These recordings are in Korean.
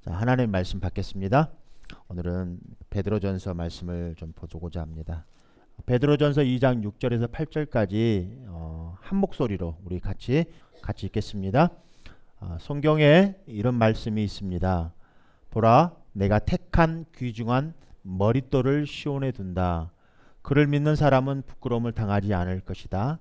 자, 하나님의 말씀 받겠습니다. 오늘은 베드로전서 말씀을 좀 보고자 합니다. 베드로전서 2장 6절에서 8절까지 한 목소리로 우리 같이 읽겠습니다. 성경에 이런 말씀이 있습니다. 보라, 내가 택한 귀중한 머릿돌을 시온에 둔다. 그를 믿는 사람은 부끄러움을 당하지 않을 것이다.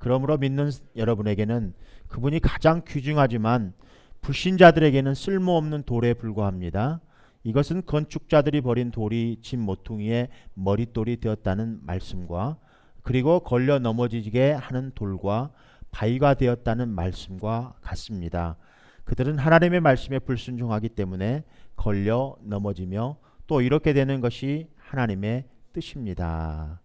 그러므로 믿는 여러분에게는 그분이 가장 귀중하지만 불신자들에게는 쓸모없는 돌에 불과합니다. 이것은 건축자들이 버린 돌이 집 모퉁이의 머릿돌이 되었다는 말씀과 그리고 걸려 넘어지게 하는 돌과 바위가 되었다는 말씀과 같습니다. 그들은 하나님의 말씀에 불순종하기 때문에 걸려 넘어지며 또 이렇게 되는 것이 하나님의 뜻입니다.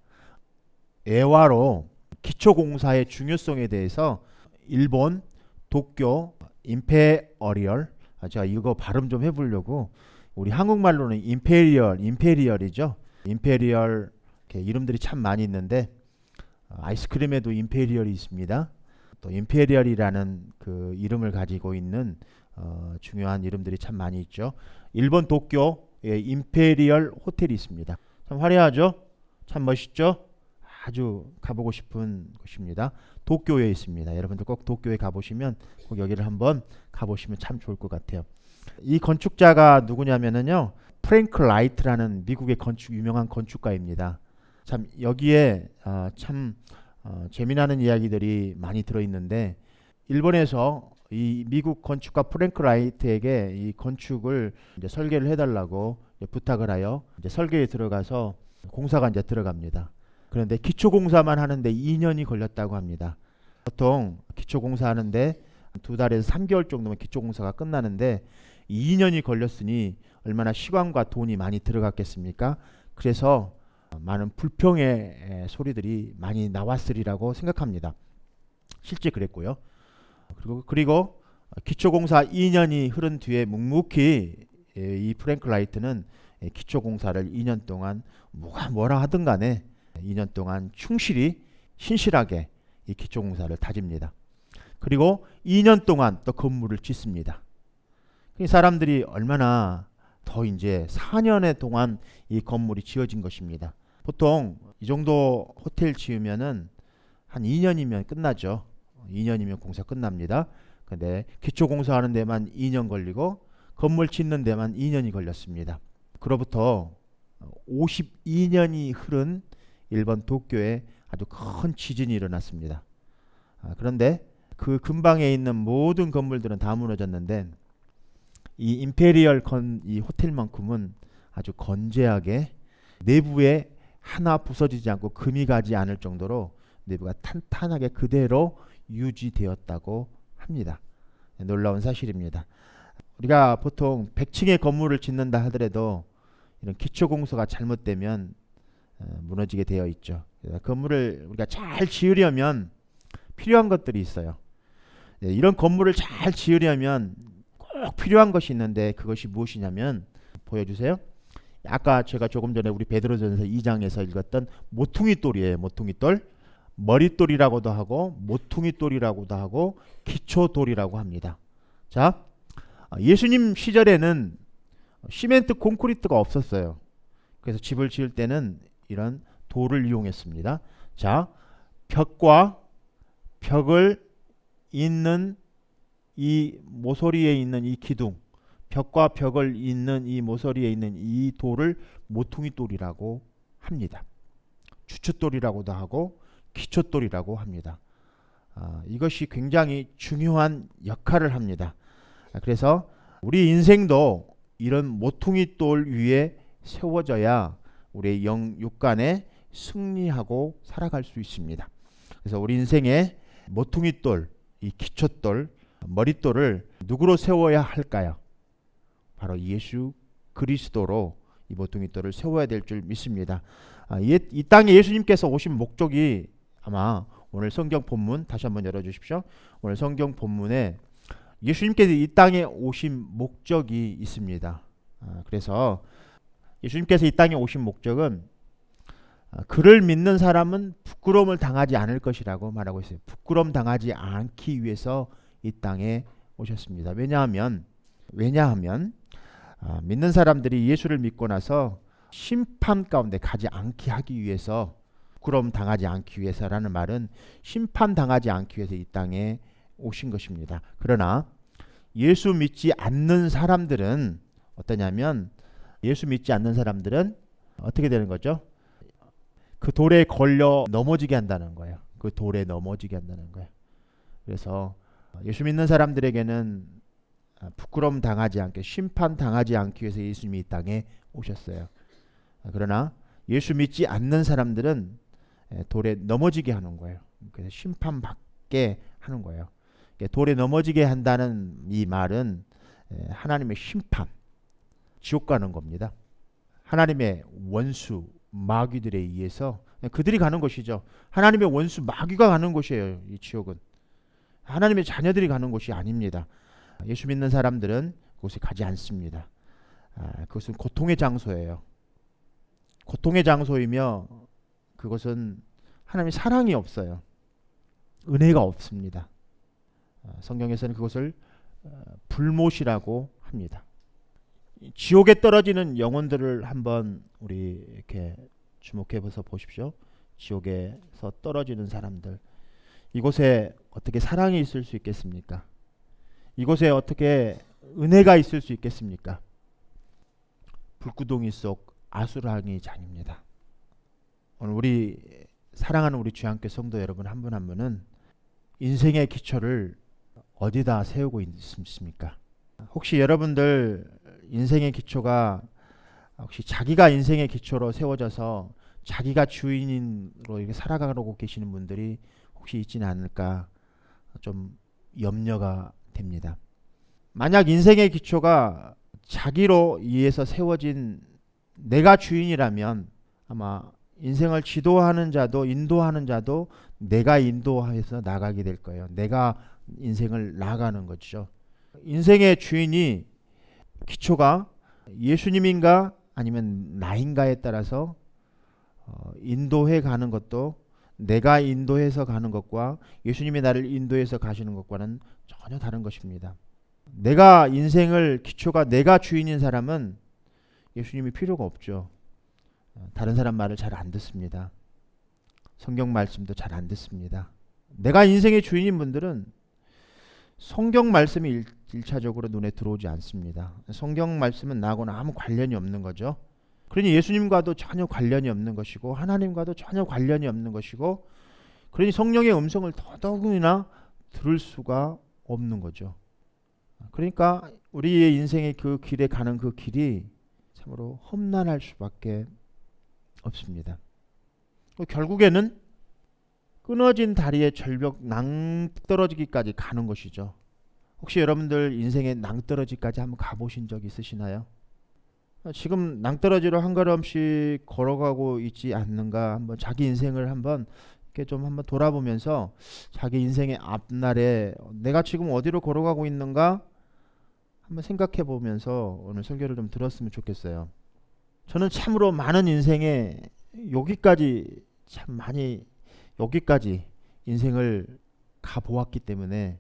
애화로 기초공사의 중요성에 대해서 일본 도쿄 임페리얼, 제가 이거 발음 좀 해보려고, 우리 한국말로는 임페리얼이죠. 임페리얼 이름들이 참 많이 있는데 아이스크림에도 임페리얼이 있습니다. 또 임페리얼이라는 그 이름을 가지고 있는 중요한 이름들이 참 많이 있죠. 일본 도쿄에 임페리얼 호텔이 있습니다. 참 화려하죠? 참 멋있죠? 아주 가보고 싶은 곳입니다. 도쿄에 있습니다. 여러분들 꼭 도쿄에 가보시면 꼭 여기를 한번 가보시면 참 좋을 것 같아요. 이 건축자가 누구냐면요, 프랭크 라이트라는 미국의 유명한 건축가입니다. 참 여기에 참 재미나는 이야기들이 많이 들어있는데, 일본에서 이 미국 건축가 프랭크 라이트에게 이 건축을 이제 설계를 해달라고 부탁을 하여 이제 설계에 들어가서 공사가 이제 들어갑니다. 그런데 기초공사만 하는데 2년이 걸렸다고 합니다. 보통 기초공사 하는데 2달에서 3개월 정도면 기초공사가 끝나는데 2년이 걸렸으니 얼마나 시간과 돈이 많이 들어갔겠습니까? 그래서 많은 불평의 소리들이 많이 나왔으리라고 생각합니다. 실제 그랬고요. 그리고 기초공사 2년이 흐른 뒤에 묵묵히 이 프랭크 라이트는 기초공사를 2년 동안 뭐라 하든 간에 2년 동안 충실히 신실하게 이 기초공사를 다집니다. 그리고 2년 동안 또 건물을 짓습니다. 사람들이 얼마나 더 이제 4년의 동안 이 건물이 지어진 것입니다. 보통 이 정도 호텔 지으면은 한 2년이면 끝나죠. 2년이면 공사 끝납니다. 근데 기초공사 하는 데만 2년 걸리고 건물 짓는 데만 2년이 걸렸습니다. 그로부터 52년이 흐른 일본 도쿄에 아주 큰 지진이 일어났습니다. 그런데 그 근방에 있는 모든 건물들은 다 무너졌는데 이 임페리얼 이 호텔만큼은 아주 건재하게 내부에 하나 부서지지 않고 금이 가지 않을 정도로 내부가 탄탄하게 그대로 유지되었다고 합니다. 놀라운 사실입니다. 우리가 보통 100층의 건물을 짓는다 하더라도 이런 기초공사가 잘못되면 무너지게 되어 있죠. 건물을 우리가 잘 지으려면 필요한 것들이 있어요. 이런 건물을 잘 지으려면 꼭 필요한 것이 있는데 그것이 무엇이냐면, 보여주세요. 아까 제가 조금 전에 우리 베드로전서 2장에서 읽었던 모퉁이돌이에요. 모퉁이돌. 머릿돌이라고도 하고 모퉁이돌이라고도 하고 기초돌이라고 합니다. 자, 예수님 시절에는 시멘트 콘크리트가 없었어요. 그래서 집을 지을 때는 이런 돌을 이용했습니다. 자, 벽을 잇는 이 모서리에 있는 이 기둥, 벽과 벽을 잇는 이 모서리에 있는 이 돌을 모퉁이돌이라고 합니다. 주춧돌이라고도 하고 기초돌이라고 합니다. 이것이 굉장히 중요한 역할을 합니다. 그래서 우리 인생도 이런 모퉁이돌 위에 세워져야 우리의 육간에 승리하고 살아갈 수 있습니다. 그래서 우리 인생의 모퉁이돌, 이 기초돌, 머릿돌을 누구로 세워야 할까요? 바로 예수 그리스도로 이 모퉁이돌을 세워야 될 줄 믿습니다. 이 땅에 예수님께서 오신 목적이, 아마 오늘 성경 본문 다시 한번 열어주십시오. 오늘 성경 본문에 예수님께서 이 땅에 오신 목적이 있습니다. 그래서 예수님께서 이 땅에 오신 목적은 그를 믿는 사람은 부끄러움을 당하지 않을 것이라고 말하고 있어요. 부끄러움 당하지 않기 위해서 이 땅에 오셨습니다. 왜냐하면 믿는 사람들이 예수를 믿고 나서 심판 가운데 가지 않게 하기 위해서, 부끄러움 당하지 않기 위해서라는 말은 심판 당하지 않기 위해서 이 땅에 오신 것입니다. 그러나 예수 믿지 않는 사람들은 어떠냐면, 예수 믿지 않는 사람들은 어떻게 되는 거죠? 그 돌에 걸려 넘어지게 한다는 거예요. 그 돌에 넘어지게 한다는 거예요. 그래서 예수 믿는 사람들에게는 부끄러움 당하지 않게, 심판 당하지 않기 위해서 예수님이 이 땅에 오셨어요. 그러나 예수 믿지 않는 사람들은 돌에 넘어지게 하는 거예요. 그래서 심판받게 하는 거예요. 돌에 넘어지게 한다는 이 말은 하나님의 심판, 지옥 가는 겁니다. 하나님의 원수 마귀들에 의해서 그들이 가는 것이죠. 하나님의 원수 마귀가 가는 곳이에요. 이 지옥은 하나님의 자녀들이 가는 곳이 아닙니다. 예수 믿는 사람들은 그곳에 가지 않습니다. 그것은 고통의 장소예요. 고통의 장소이며 그것은 하나님의 사랑이 없어요. 은혜가 없습니다. 성경에서는 그것을 불못이라고 합니다. 지옥에 떨어지는 영혼들을 한번 우리 이렇게 주목해 보십시오. 지옥에서 떨어지는 사람들, 이곳에 어떻게 사랑이 있을 수 있겠습니까? 이곳에 어떻게 은혜가 있을 수 있겠습니까? 불구덩이 속 아수라기 잔입니다. 오늘 우리 사랑하는 우리 주양교 성도 여러분 한 분 한 분은 인생의 기초를 어디다 세우고 있습니까? 혹시 여러분들 인생의 기초가 혹시 자기가 인생의 기초로 세워져서 자기가 주인으로 이렇게 살아가고 계시는 분들이 혹시 있지는 않을까 좀 염려가 됩니다. 만약 인생의 기초가 자기로 의해서 세워진 내가 주인이라면 아마 인생을 지도하는 자도 인도하는 자도 내가 인도해서 나가게 될 거예요. 내가 인생을 나가는 거죠. 인생의 주인이 기초가 예수님인가 아니면 나인가에 따라서 인도해 가는 것도, 내가 인도해서 가는 것과 예수님이 나를 인도해서 가시는 것과는 전혀 다른 것입니다. 내가 인생을 기초가 내가 주인인 사람은 예수님이 필요가 없죠. 다른 사람 말을 잘 안 듣습니다. 성경 말씀도 잘 안 듣습니다. 내가 인생의 주인인 분들은 성경 말씀이 일차적으로 눈에 들어오지 않습니다. 성경 말씀은 나하고는 아무 관련이 없는 거죠. 그러니 예수님과도 전혀 관련이 없는 것이고 하나님과도 전혀 관련이 없는 것이고, 그러니 성령의 음성을 더더욱이나 들을 수가 없는 거죠. 그러니까 우리의 인생의 그 길에 가는 그 길이 참으로 험난할 수밖에 없습니다. 결국에는 끊어진 다리의 절벽 낭떠러지기까지 가는 것이죠. 혹시 여러분들 인생의 낭떠러지까지 한번 가보신 적 있으시나요? 지금 낭떠러지로 한 걸음씩 걸어가고 있지 않는가, 한번 자기 인생을 한번 이렇게 좀 한번 돌아보면서 자기 인생의 앞날에 내가 지금 어디로 걸어가고 있는가 한번 생각해 보면서 오늘 설교를 좀 들었으면 좋겠어요. 저는 참으로 많은 인생에 여기까지 참 많이 여기까지 인생을 가보았기 때문에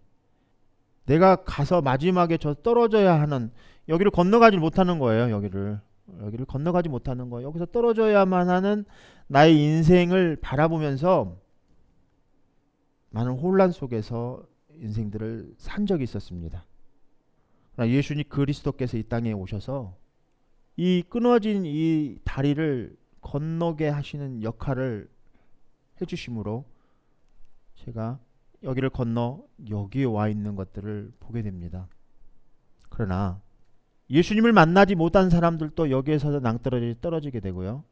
내가 가서 마지막에 저 떨어져야 하는, 여기를 건너가지 못하는 거예요. 여기를 건너가지 못하는 거예요. 여기서 떨어져야만 하는 나의 인생을 바라보면서 많은 혼란 속에서 인생들을 산 적이 있었습니다. 그러나 예수님 그리스도께서 이 땅에 오셔서 이 끊어진 이 다리를 건너게 하시는 역할을 해주심으로 제가 여기를 건너 여기에 와 있는 것들을 보게 됩니다. 그러나 예수님을 만나지 못한 사람들도 여기에서 떨어지게 되고요.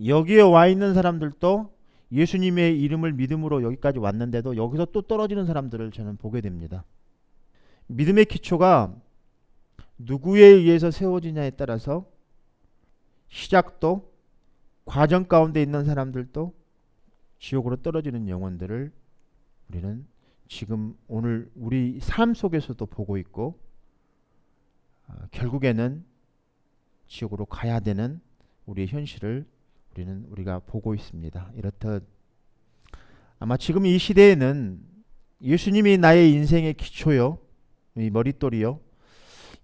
여기에 와 있는 사람들도 예수님의 이름을 믿음으로 여기까지 왔는데도 여기서 또 떨어지는 사람들을 저는 보게 됩니다. 믿음의 기초가 누구에 의해서 세워지냐에 따라서 시작도, 과정 가운데 있는 사람들도 지옥으로 떨어지는 영혼들을 우리는 지금 오늘 우리 삶 속에서도 보고 있고, 결국에는 지옥으로 가야 되는 우리의 현실을 우리가 보고 있습니다. 이렇듯 아마 지금 이 시대에는 예수님이 나의 인생의 기초요, 이 머릿돌이요,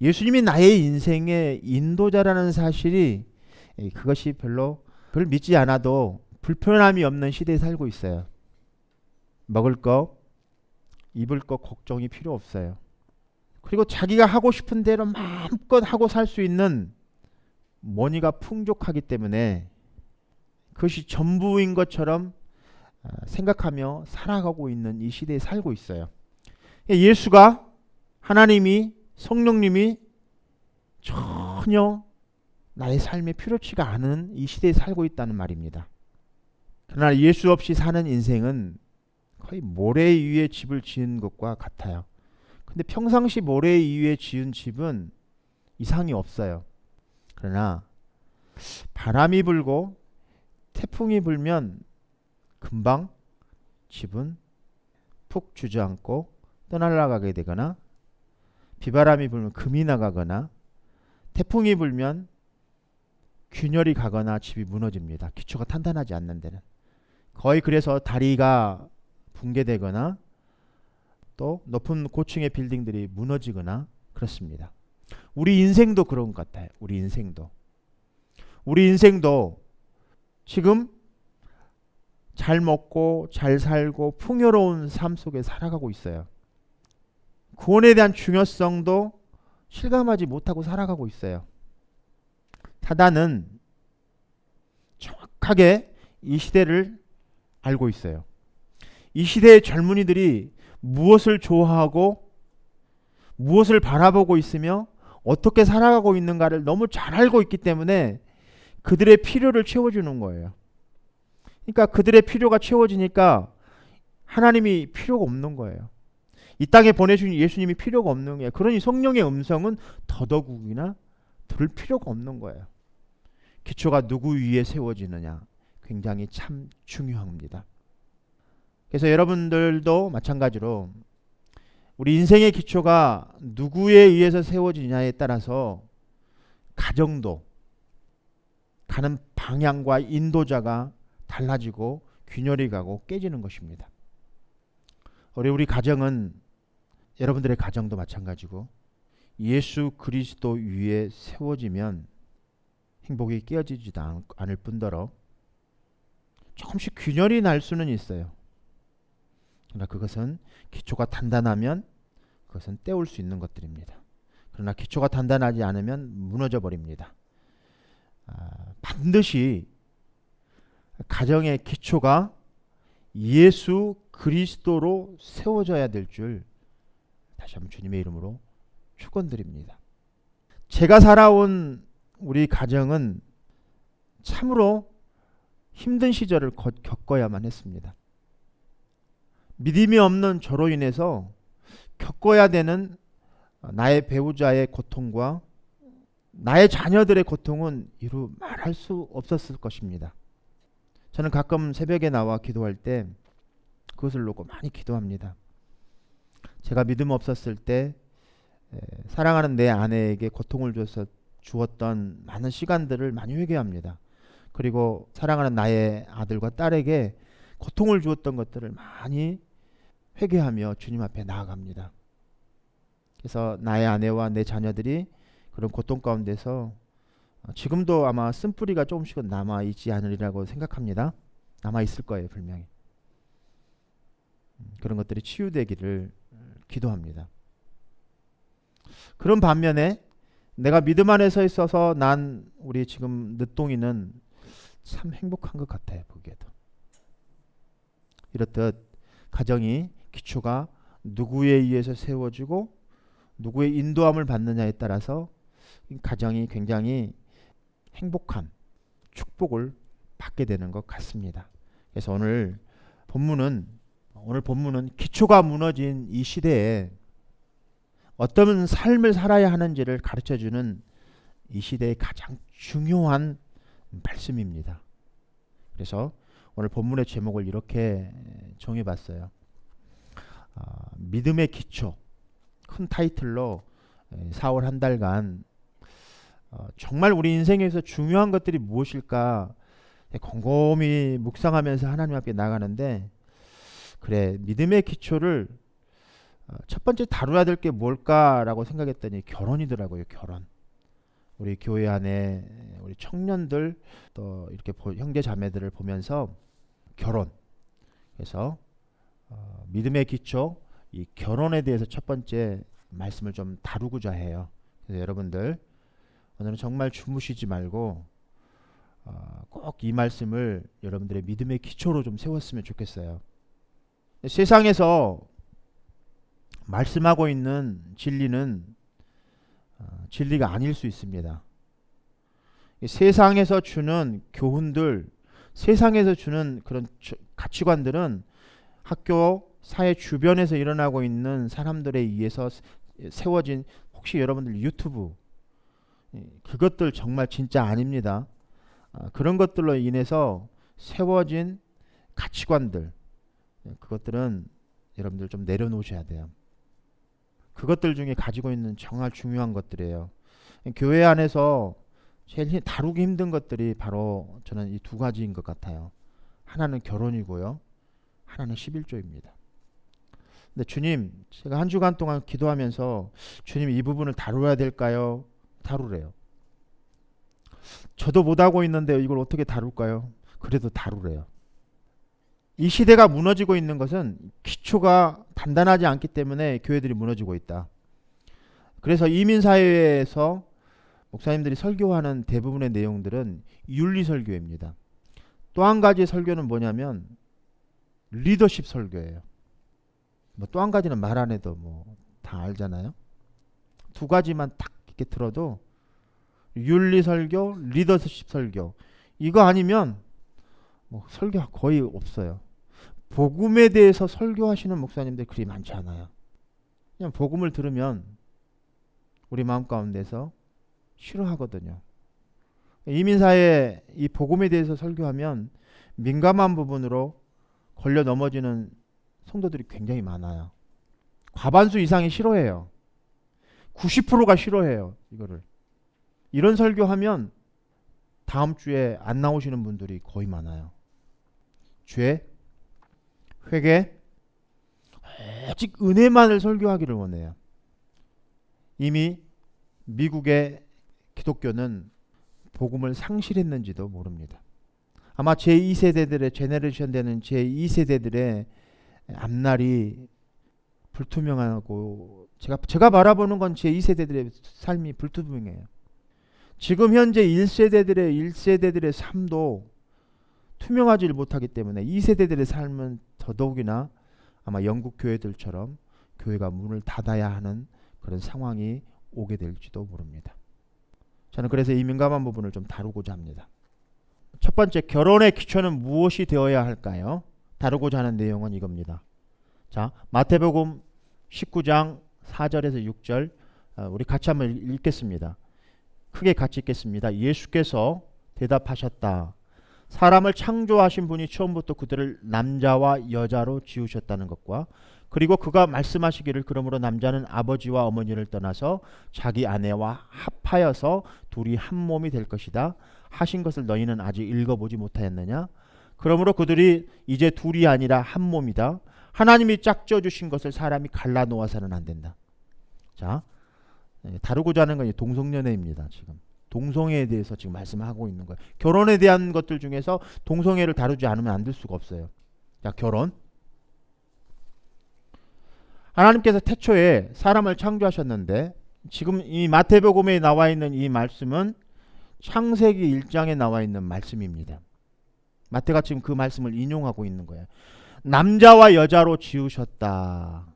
예수님이 나의 인생의 인도자라는 사실이 그것이 별로 그걸 믿지 않아도 불편함이 없는 시대에 살고 있어요. 먹을 거, 입을 거 걱정이 필요 없어요. 그리고 자기가 하고 싶은 대로 마음껏 하고 살 수 있는 머니가 풍족하기 때문에 그것이 전부인 것처럼 생각하며 살아가고 있는 이 시대에 살고 있어요. 예수가, 하나님이, 성령님이 전혀 나의 삶에 필요치가 않은 이 시대에 살고 있다는 말입니다. 그러나 예수 없이 사는 인생은 거의 모래 위에 집을 지은 것과 같아요. 근데 평상시 모래 위에 지은 집은 이상이 없어요. 그러나 바람이 불고 태풍이 불면 금방 집은 푹 주저앉고 떠날라가게 되거나, 비바람이 불면 금이 나가거나, 태풍이 불면 균열이 가거나 집이 무너집니다. 기초가 탄탄하지 않는 데는. 거의 그래서 다리가 붕괴되거나 또 높은 고층의 빌딩들이 무너지거나 그렇습니다. 우리 인생도 그런 것 같아요. 우리 인생도 지금 잘 먹고 잘 살고 풍요로운 삶 속에 살아가고 있어요. 구원에 대한 중요성도 실감하지 못하고 살아가고 있어요. 사단은 정확하게 이 시대를 알고 있어요. 이 시대의 젊은이들이 무엇을 좋아하고 무엇을 바라보고 있으며 어떻게 살아가고 있는가를 너무 잘 알고 있기 때문에 그들의 필요를 채워주는 거예요. 그러니까 그들의 필요가 채워지니까 하나님이 필요가 없는 거예요. 이 땅에 보내주신 예수님이 필요가 없는 거예요. 그러니 성령의 음성은 더더욱이나 들을 필요가 없는 거예요. 기초가 누구 위에 세워지느냐 굉장히 참 중요합니다. 그래서 여러분들도 마찬가지로 우리 인생의 기초가 누구에 의해서 세워지냐에 따라서 가정도 가는 방향과 인도자가 달라지고 균열이 가고 깨지는 것입니다. 우리 가정은, 여러분들의 가정도 마찬가지고 예수 그리스도 위에 세워지면 행복이 깨어지지도 않을 뿐더러 조금씩 균열이 날 수는 있어요. 그러나 그것은 기초가 단단하면 그것은 떼올 수 있는 것들입니다. 그러나 기초가 단단하지 않으면 무너져 버립니다. 반드시 가정의 기초가 예수 그리스도로 세워져야 될 줄 다시 한번 주님의 이름으로 축원드립니다. 제가 살아온 우리 가정은 참으로 힘든 시절을 겪어야만 했습니다. 믿음이 없는 저로 인해서 겪어야 되는 나의 배우자의 고통과 나의 자녀들의 고통은 이루 말할 수 없었을 것입니다. 저는 가끔 새벽에 나와 기도할 때 그것을 놓고 많이 기도합니다. 제가 믿음 없었을 때 사랑하는 내 아내에게 고통을 주었던 많은 시간들을 많이 회개합니다. 그리고 사랑하는 나의 아들과 딸에게 고통을 주었던 것들을 많이 회개하며 주님 앞에 나아갑니다. 그래서 나의 아내와 내 자녀들이 그런 고통 가운데서 지금도 아마 쓴뿌리가 조금씩은 남아있지 않으리라고 생각합니다. 남아있을 거예요, 분명히. 그런 것들이 치유되기를 기도합니다. 그런 반면에 내가 믿음 안에 서 있어서 난 우리 지금 늦둥이는 참 행복한 것 같아요, 보기에도. 이렇듯 가정이 기초가 누구에 의해서 세워지고 누구의 인도함을 받느냐에 따라서 가정이 굉장히 행복한 축복을 받게 되는 것 같습니다. 그래서 오늘 본문은 기초가 무너진 이 시대에 어떤 삶을 살아야 하는지를 가르쳐주는 이 시대의 가장 중요한 말씀입니다. 그래서 오늘 본문의 제목을 이렇게 정해봤어요. 믿음의 기초, 큰 타이틀로 4월 한 달간 정말 우리 인생에서 중요한 것들이 무엇일까 곰곰이 묵상하면서 하나님 앞에 나가는데, 그래, 믿음의 기초를 첫 번째 다뤄야 될 게 뭘까라고 생각했더니 결혼이더라고요. 결혼. 우리 교회 안에 우리 청년들 또 이렇게 형제 자매들을 보면서 결혼. 그래서 믿음의 기초 이 결혼에 대해서 첫 번째 말씀을 좀 다루고자 해요. 그래서 여러분들 오늘은 정말 주무시지 말고 꼭 이 말씀을 여러분들의 믿음의 기초로 좀 세웠으면 좋겠어요. 세상에서 말씀하고 있는 진리는 진리가 아닐 수 있습니다. 세상에서 주는 교훈들, 세상에서 주는 그런 가치관들은 학교, 사회 주변에서 일어나고 있는 사람들에 의해서 세워진 혹시 여러분들 유튜브 그것들 정말 진짜 아닙니다. 그런 것들로 인해서 세워진 가치관들 그것들은 여러분들 좀 내려놓으셔야 돼요. 그것들 중에 가지고 있는 정말 중요한 것들이에요. 교회 안에서 제일 다루기 힘든 것들이 바로 저는 이 두 가지인 것 같아요. 하나는 결혼이고요. 하나는 11조입니다. 근데 주님, 제가 한 주간 동안 기도하면서 주님 이 부분을 다루어야 될까요? 다루래요. 저도 못하고 있는데 이걸 어떻게 다룰까요? 그래도 다루래요. 이 시대가 무너지고 있는 것은 기초가 단단하지 않기 때문에 교회들이 무너지고 있다. 그래서 이민사회에서 목사님들이 설교하는 대부분의 내용들은 윤리설교입니다. 또 한 가지 설교는 뭐냐면 리더십 설교예요. 뭐 또 한 가지는 말 안 해도 뭐 다 알잖아요. 두 가지만 딱 이렇게 들어도 윤리설교, 리더십 설교 이거 아니면 뭐 설교가 거의 없어요. 복음에 대해서 설교하시는 목사님들 그리 많지 않아요. 그냥 복음을 들으면 우리 마음 가운데서 싫어하거든요. 이민사회 이 복음에 대해서 설교하면 민감한 부분으로 걸려 넘어지는 성도들이 굉장히 많아요. 과반수 이상이 싫어해요. 90%가 싫어해요. 이거를. 이런 설교하면 다음 주에 안 나오시는 분들이 거의 많아요. 죄, 회개, 오직 은혜만을 설교하기를 원해요. 이미 미국의 기독교는 복음을 상실했는지도 모릅니다. 아마 제2세대들의 제네레이션 되는 제2세대들의 앞날이 불투명하고 제가 바라보는 건 제2세대들의 삶이 불투명해요. 지금 현재 1세대들의 삶도 투명하지 못하기 때문에 2세대들의 삶은 더더욱이나 아마 영국 교회들처럼 교회가 문을 닫아야 하는 그런 상황이 오게 될지도 모릅니다. 저는 그래서 이 민감한 부분을 좀 다루고자 합니다. 첫 번째, 결혼의 기초는 무엇이 되어야 할까요? 다루고자 하는 내용은 이겁니다. 자, 마태복음 19장 4절에서 6절 우리 같이 한번 읽겠습니다. 크게 같이 읽겠습니다. 예수께서 대답하셨다. 사람을 창조하신 분이 처음부터 그들을 남자와 여자로 지으셨다는 것과 그리고 그가 말씀하시기를 그러므로 남자는 아버지와 어머니를 떠나서 자기 아내와 합하여서 둘이 한 몸이 될 것이다 하신 것을 너희는 아직 읽어보지 못하였느냐? 그러므로 그들이 이제 둘이 아니라 한 몸이다. 하나님이 짝져 주신 것을 사람이 갈라 놓아서는 안 된다. 자, 다루고자 하는 건 동성연애입니다. 지금 동성애에 대해서 지금 말씀하고 있는 거예요. 결혼에 대한 것들 중에서 동성애를 다루지 않으면 안 될 수가 없어요. 자, 결혼. 하나님께서 태초에 사람을 창조하셨는데 지금 이 마태복음에 나와 있는 이 말씀은 창세기 1장에 나와 있는 말씀입니다. 마태가 지금 그 말씀을 인용하고 있는 거예요. 남자와 여자로 지으셨다.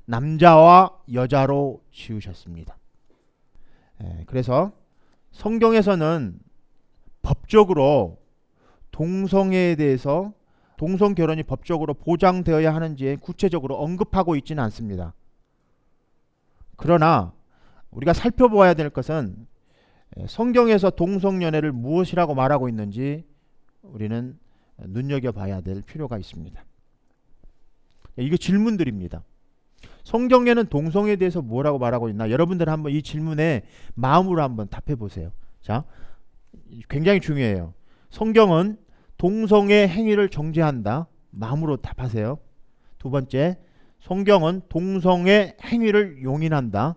남자와 여자로 지으셨습니다. 그래서 성경에서는 법적으로 동성애에 대해서 동성 결혼이 법적으로 보장되어야 하는지에 구체적으로 언급하고 있지는 않습니다. 그러나 우리가 살펴보아야 될 것은 성경에서 동성연애를 무엇이라고 말하고 있는지 우리는 눈여겨봐야 될 필요가 있습니다. 이게 질문들입니다. 성경에는 동성애에 대해서 뭐라고 말하고 있나? 여러분들 한번 이 질문에 마음으로 한번 답해 보세요. 자, 굉장히 중요해요. 성경은 동성애 행위를 정죄한다. 마음으로 답하세요. 두 번째, 성경은 동성애 행위를 용인한다.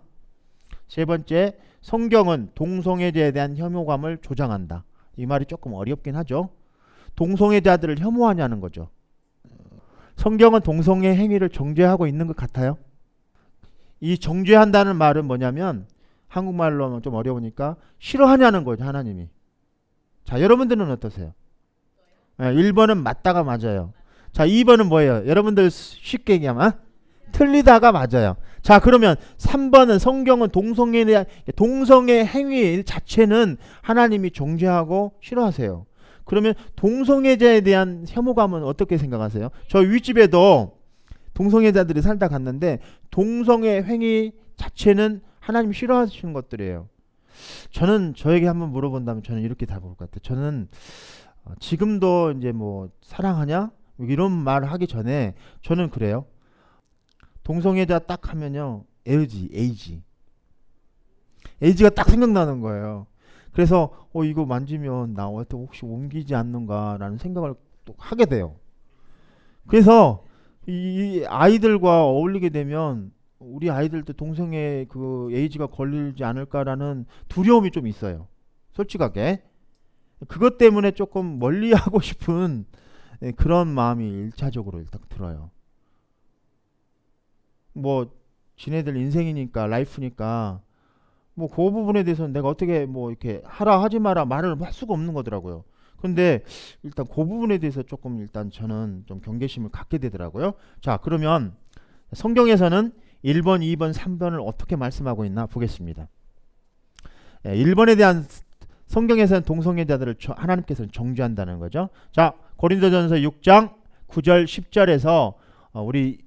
세 번째, 성경은 동성애자에 대한 혐오감을 조장한다. 이 말이 조금 어렵긴 하죠. 동성애자들을 혐오하냐는 거죠. 성경은 동성애 행위를 정죄하고 있는 것 같아요. 이 정죄한다는 말은 뭐냐면 한국말로 좀 어려우니까 싫어하냐는 거죠, 하나님이. 자, 여러분들은 어떠세요? 1번은 맞다가 맞아요. 자, 2번은 뭐예요? 여러분들 쉽게 얘기하면 틀리다가 맞아요. 자, 그러면 3번은 성경은 동성애 행위 자체는 하나님이 정죄하고 싫어하세요. 그러면 동성애자에 대한 혐오감은 어떻게 생각하세요? 저 윗집에도 동성애자들이 살다 갔는데 동성애 행위 자체는 하나님이 싫어하시는 것들이에요. 저는 저에게 한번 물어본다면 저는 이렇게 답을 할 것 같아요. 저는 지금도 이제 뭐 사랑하냐? 이런 말을 하기 전에 저는 그래요. 동성애자 딱 하면요. 에이지가 딱 생각나는 거예요. 그래서 이거 만지면 나 혹시 옮기지 않는가라는 생각을 또 하게 돼요. 그래서 이 아이들과 어울리게 되면 우리 아이들도 동성애 그 에이즈가 걸리지 않을까라는 두려움이 좀 있어요. 솔직하게. 그것 때문에 조금 멀리하고 싶은 그런 마음이 일차적으로 일단 들어요. 뭐 지네들 인생이니까 라이프니까 뭐 그 부분에 대해서는 내가 어떻게 뭐 이렇게 하라 하지 마라 말을 할 수가 없는 거더라고요. 근데 일단 그 부분에 대해서 조금 일단 저는 좀 경계심을 갖게 되더라고요. 자, 그러면 성경에서는 1번, 2번, 3번을 어떻게 말씀하고 있나 보겠습니다. 1번에 대한 성경에서는 동성애자들을 하나님께서는 정죄한다는 거죠. 자, 고린도전서 6장 9절 10절에서 우리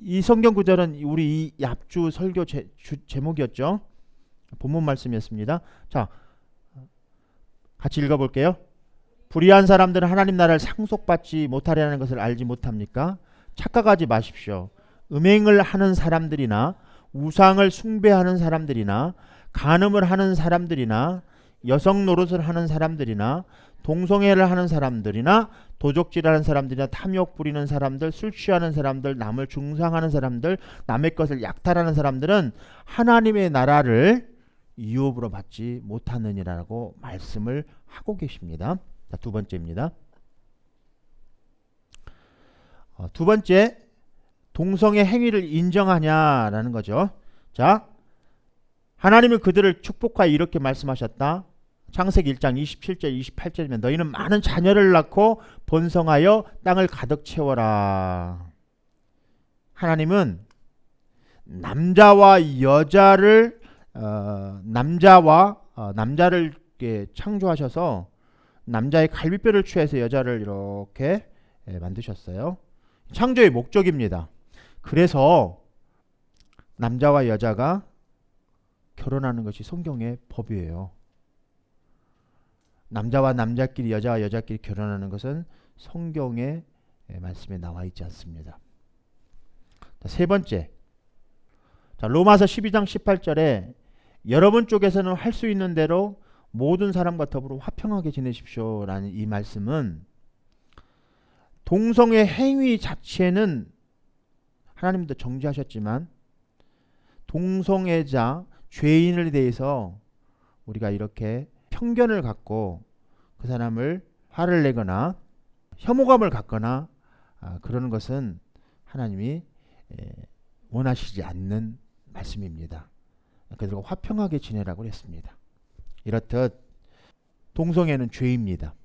이 성경 구절은 우리 이 얍주 설교 제목이었죠. 본문 말씀이었습니다. 자, 같이 읽어볼게요. 불의한 사람들은 하나님 나라를 상속받지 못하리라는 것을 알지 못합니까? 착각하지 마십시오. 음행을 하는 사람들이나 우상을 숭배하는 사람들이나 간음을 하는 사람들이나 여성 노릇을 하는 사람들이나 동성애를 하는 사람들이나 도적질하는 사람들이나 탐욕 부리는 사람들, 술 취하는 사람들, 남을 중상하는 사람들, 남의 것을 약탈하는 사람들은 하나님의 나라를 유업으로 받지 못하느니라고 말씀을 하고 계십니다. 자, 두 번째입니다. 두 번째, 동성애 행위를 인정하냐라는 거죠. 자, 하나님은 그들을 축복하여 이렇게 말씀하셨다. 창세기 1장 27절 28절이면 너희는 많은 자녀를 낳고 번성하여 땅을 가득 채워라. 하나님은 남자와 여자를 남자를 창조하셔서 남자의 갈비뼈를 취해서 여자를 이렇게 만드셨어요. 창조의 목적입니다. 그래서 남자와 여자가 결혼하는 것이 성경의 법이에요. 남자와 남자끼리 여자와 여자끼리 결혼하는 것은 성경의 말씀에 나와 있지 않습니다. 자, 세 번째, 자, 로마서 12장 18절에 여러분 쪽에서는 할 수 있는 대로 모든 사람과 더불어 화평하게 지내십시오 라는 이 말씀은 동성애 행위 자체는 하나님도 정죄하셨지만 동성애자 죄인에 대해서 우리가 이렇게 편견을 갖고 그 사람을 화를 내거나 혐오감을 갖거나 그러는 것은 하나님이 원하시지 않는 말씀입니다. 그들과 화평하게 지내라고 했습니다. 이렇듯 동성애는 죄입니다.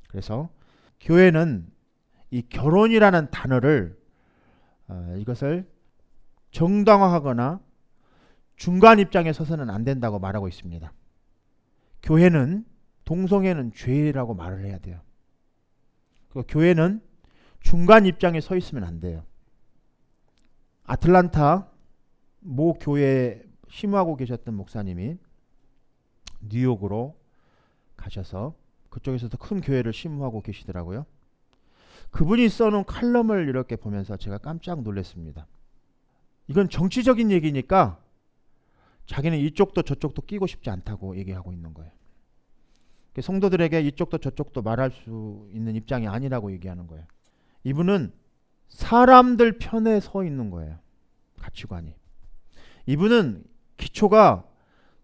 그래서 교회는 이 결혼이라는 단어를 이것을 정당화하거나 중간 입장에 서서는 안 된다고 말하고 있습니다. 교회는 동성애는 죄라고 말을 해야 돼요. 그리고 교회는 중간 입장에 서 있으면 안 돼요. 아틀란타 모 교회에 심호하고 계셨던 목사님이 뉴욕으로 가셔서 그쪽에서도 큰 교회를 심호하고 계시더라고요. 그분이 써놓은 칼럼을 이렇게 보면서 제가 깜짝 놀랐습니다. 이건 정치적인 얘기니까 자기는 이쪽도 저쪽도 끼고 싶지 않다고 얘기하고 있는 거예요. 성도들에게 이쪽도 저쪽도 말할 수 있는 입장이 아니라고 얘기하는 거예요. 이분은 사람들 편에 서 있는 거예요. 가치관이. 이분은 기초가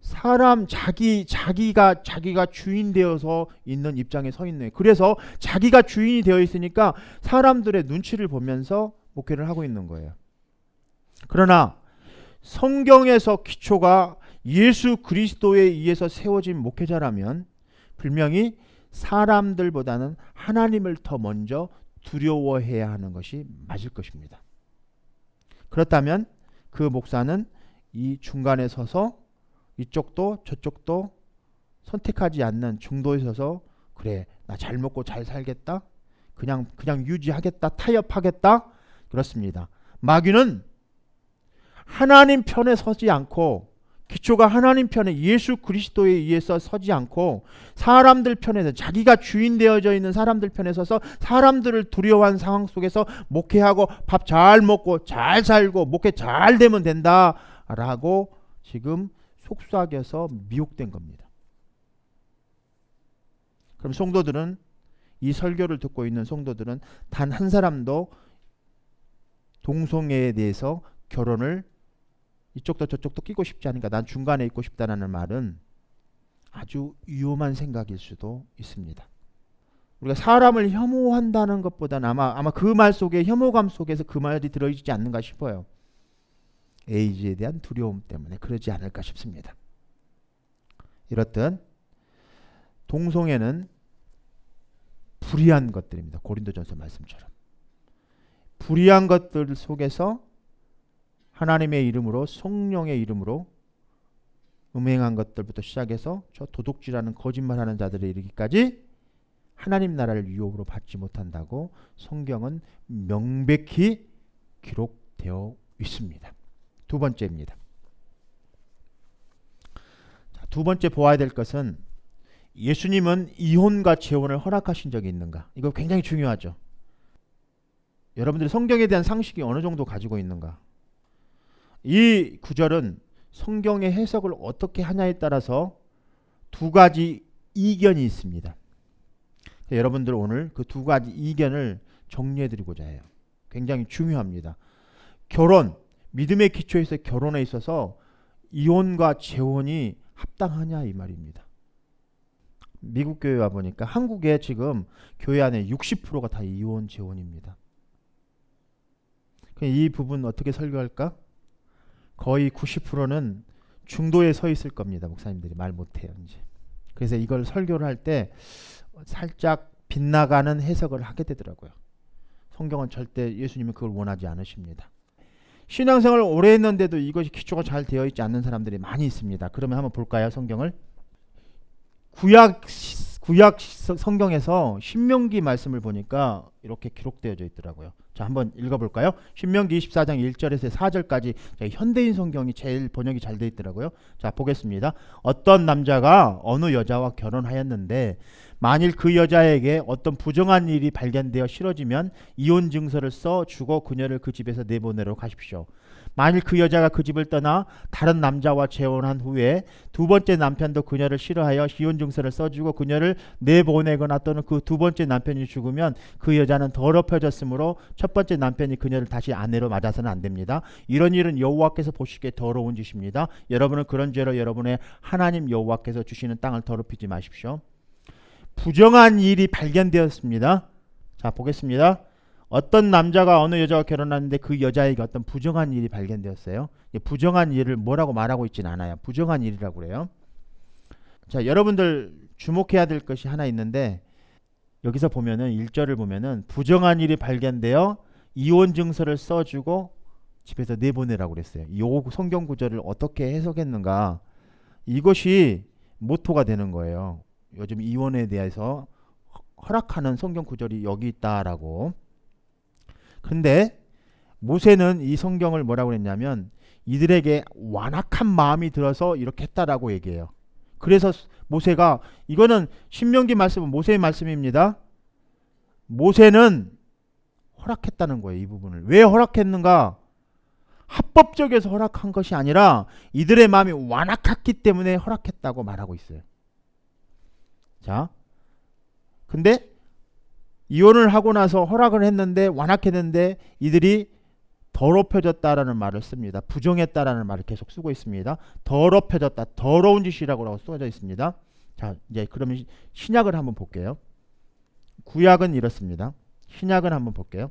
사람 자기가 주인 되어서 있는 입장에 서 있는 거예요. 그래서 자기가 주인이 되어 있으니까 사람들의 눈치를 보면서 목회를 하고 있는 거예요. 그러나 성경에서 기초가 예수 그리스도에 의해서 세워진 목회자라면 분명히 사람들보다는 하나님을 더 먼저 두려워해야 하는 것이 맞을 것입니다. 그렇다면 그 목사는 이 중간에 서서 이쪽도 저쪽도 선택하지 않는 중도에 서서 그래 나 잘 먹고 잘 살겠다 그냥 유지하겠다 타협하겠다 그렇습니다. 마귀는 하나님 편에 서지 않고 기초가 하나님 편에 예수 그리스도에 의해서 서지 않고 사람들 편에서 자기가 주인 되어져 있는 사람들 편에 서서 사람들을 두려워한 상황 속에서 목회하고 밥 잘 먹고 잘 살고 목회 잘 되면 된다라고 지금 속삭여서 미혹된 겁니다. 그럼 성도들은 이 설교를 듣고 있는 성도들은 단 한 사람도 동성애에 대해서 결혼을 이쪽도 저쪽도 끼고 싶지 않으니까 난 중간에 있고 싶다는 말은 아주 위험한 생각일 수도 있습니다. 우리가 사람을 혐오한다는 것보다는 아마 그 말 속에 혐오감 속에서 그 말이 들어있지 않는가 싶어요. 에이즈에 대한 두려움 때문에 그러지 않을까 싶습니다. 이렇듯 동성애는 불의한 것들입니다. 고린도전서 말씀처럼. 불의한 것들 속에서 하나님의 이름으로 성령의 이름으로 음행한 것들부터 시작해서 저 도둑질하는 거짓말하는 자들에 이르기까지 하나님 나라를 유업으로 받지 못한다고 성경은 명백히 기록되어 있습니다. 두 번째입니다. 자, 두 번째 보아야 될 것은 예수님은 이혼과 재혼을 허락하신 적이 있는가? 이거 굉장히 중요하죠. 여러분들이 성경에 대한 상식이 어느 정도 가지고 있는가? 이 구절은 성경의 해석을 어떻게 하냐에 따라서 두 가지 이견이 있습니다. 여러분들 오늘 그 두 가지 이견을 정리해 드리고자 해요. 굉장히 중요합니다. 결혼, 믿음의 기초에서 결혼에 있어서 이혼과 재혼이 합당하냐 이 말입니다. 미국 교회 와보니까 한국에 지금 교회 안에 60%가 다 이혼 재혼입니다. 이 부분 어떻게 설교할까? 거의 90%는 중도에 서 있을 겁니다. 목사님들이 말 못해요 이제. 그래서 이걸 설교를 할 때 살짝 빗나가는 해석을 하게 되더라고요. 성경은 절대 예수님은 그걸 원하지 않으십니다. 신앙생활을 오래 했는데도 이것이 기초가 잘 되어 있지 않는 사람들이 많이 있습니다. 그러면 한번 볼까요? 성경을. 구약 성경에서 신명기 말씀을 보니까 이렇게 기록되어져 있더라고요. 자, 한번 읽어볼까요? 신명기 24장 1절에서 4절까지 현대인 성경이 제일 번역이 잘 되어 있더라고요. 자, 보겠습니다. 어떤 남자가 어느 여자와 결혼하였는데 만일 그 여자에게 어떤 부정한 일이 발견되어 싫어지면 이혼 증서를 써 주고 그녀를 그 집에서 내보내도록 하십시오. 만일 그 여자가 그 집을 떠나 다른 남자와 재혼한 후에 두 번째 남편도 그녀를 싫어하여 이혼 증서를 써주고 그녀를 내보내거나 또는 그 두 번째 남편이 죽으면 그 여자는 더럽혀졌으므로 첫 번째 남편이 그녀를 다시 아내로 맞아서는 안 됩니다. 이런 일은 여호와께서 보시기에 더러운 짓입니다. 여러분은 그런 죄로 여러분의 하나님 여호와께서 주시는 땅을 더럽히지 마십시오. 부정한 일이 발견되었습니다. 자, 보겠습니다. 어떤 남자가 어느 여자와 결혼하는데 그 여자에게 어떤 부정한 일이 발견되었어요. 부정한 일을 뭐라고 말하고 있진 않아요. 부정한 일이라고 그래요. 자, 여러분들 주목해야 될 것이 하나 있는데 여기서 보면은 1절을 보면은 부정한 일이 발견되어 이혼 증서를 써주고 집에서 내보내라고 그랬어요. 이 성경 구절을 어떻게 해석했는가? 이것이 모토가 되는 거예요. 요즘 이혼에 대해서 허락하는 성경 구절이 여기 있다라고. 근데 모세는 이 성경을 뭐라고 했냐면 이들에게 완악한 마음이 들어서 이렇게 했다라고 얘기해요. 그래서 모세가 이거는 신명기 말씀은 모세의 말씀입니다. 모세는 허락했다는 거예요. 이 부분을. 왜 허락했는가? 합법적에서 허락한 것이 아니라 이들의 마음이 완악했기 때문에 허락했다고 말하고 있어요. 자, 근데 이혼을 하고 나서 허락을 했는데 완악했는데 이들이 더럽혀졌다라는 말을 씁니다. 부정했다라는 말을 계속 쓰고 있습니다. 더럽혀졌다. 더러운 짓이라고 써져 있습니다. 자, 이제 그러면 신약을 한번 볼게요. 구약은 이렇습니다. 신약은 한번 볼게요.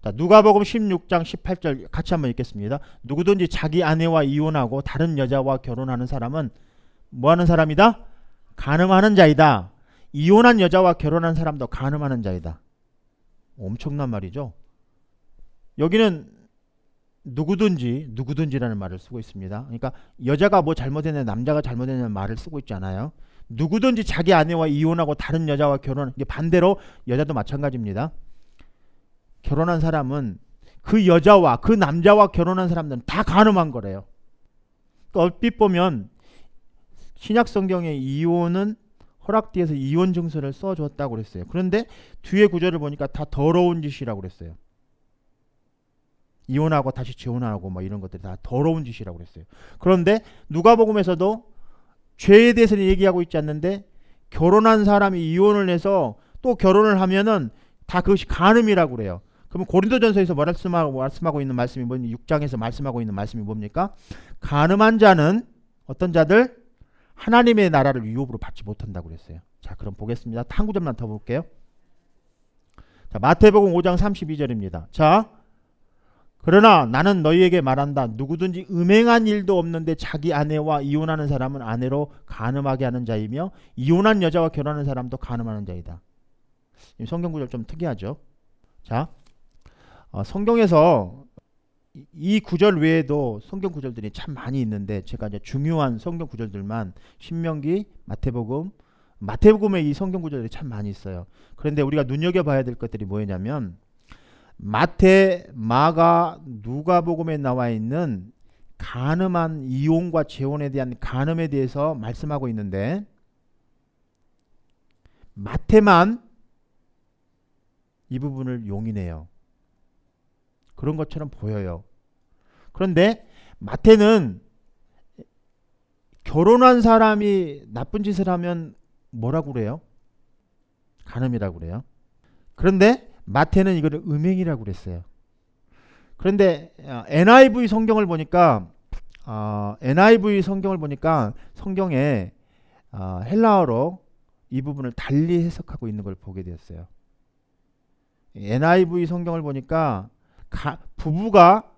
자, 누가복음 16장 18절 같이 한번 읽겠습니다. 누구든지 자기 아내와 이혼하고 다른 여자와 결혼하는 사람은 뭐하는 사람이다? 간음하는 자이다. 이혼한 여자와 결혼한 사람도 간음하는 자이다. 엄청난 말이죠. 여기는 누구든지라는 말을 쓰고 있습니다. 그러니까 여자가 뭐 잘못했냐 남자가 잘못했냐는 말을 쓰고 있지 않아요. 누구든지 자기 아내와 이혼하고 다른 여자와 결혼, 이게 반대로 여자도 마찬가지입니다. 결혼한 사람은 그 여자와 그 남자와 결혼한 사람들은 다 간음한 거래요. 그러니까 얼핏 보면 신약 성경의 이혼은 허락되어서 이혼 증서를 써줬다고 그랬어요. 그런데 뒤에 구절을 보니까 다 더러운 짓이라고 그랬어요. 이혼하고 다시 재혼하고 뭐 이런 것들이 다 더러운 짓이라고 그랬어요. 그런데 누가복음에서도 죄에 대해서는 얘기하고 있지 않는데 결혼한 사람이 이혼을 해서 또 결혼을 하면은 다 그것이 간음이라고 그래요. 그러면 고린도전서에서 말씀하고 있는 말씀이 뭐니? 6장에서 말씀하고 있는 말씀이 뭡니까? 간음한 자는 어떤 자들? 하나님의 나라를 유업으로 받지 못한다고 그랬어요. 자, 그럼 보겠습니다. 한 구절만 더 볼게요. 자, 마태복음 5장 32절입니다. 자, 그러나 나는 너희에게 말한다. 누구든지 음행한 일도 없는데 자기 아내와 이혼하는 사람은 아내로 간음하게 하는 자이며 이혼한 여자와 결혼하는 사람도 간음하는 자이다. 성경 구절 좀 특이하죠. 자, 성경에서 이 구절 외에도 성경 구절들이 참 많이 있는데 제가 이제 중요한 성경 구절들만 신명기, 마태복음에 이 성경 구절들이 참 많이 있어요. 그런데 우리가 눈여겨봐야 될 것들이 뭐냐면 마태, 마가, 누가복음에 나와 있는 간음한 이혼과 재혼에 대한 간음에 대해서 말씀하고 있는데 마태만 이 부분을 용인해요. 그런 것처럼 보여요. 그런데 마태는 결혼한 사람이 나쁜 짓을 하면 뭐라고 그래요? 간음이라고 그래요. 그런데 마태는 이거를 음행이라고 그랬어요. 그런데 NIV 성경을 보니까 성경에 헬라어로 이 부분을 달리 해석하고 있는 걸 보게 되었어요. NIV 성경을 보니까 부부가